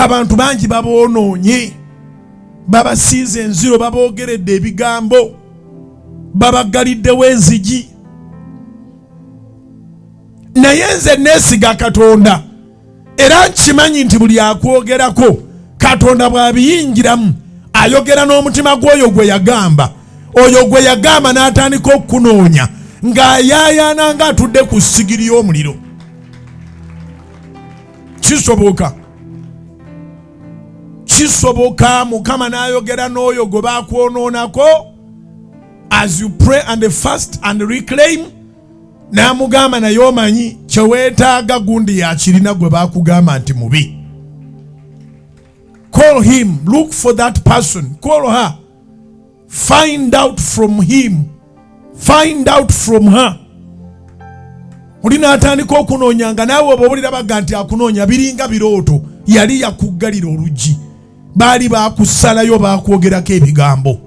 abantu bangi babonoonye, babasiize enziro, baboogeredde ebigambo, babagaliddewo enzigi. Naye nze neesiga Katonda era nkimanyi nti buli akwogerako Katonda bw'abiyingiramu ayogera n'omutima gw'oyo gwe yagamba. Oyo gwe yagamba n'atandika okukunoonya ng'ayaayaana ng'atudde ku ssigiri y'omuliro. Kisoboka Mukama n'ayogera n'oyo gwe baakwonoonako. As you pray and fast and reclaim, n'amugamba naye omanyi kyeweetaaga gundi yakirina gwe baakugamba nti mubi. Call him, look for that person, call her, find out from him, find out from her. Olina atandika okunoonyanga naawe oba owulira baga nti akunoonya biringa birooto, yali yakuggalira oluggi, baali baakusalayo baakwogerako ebigambo.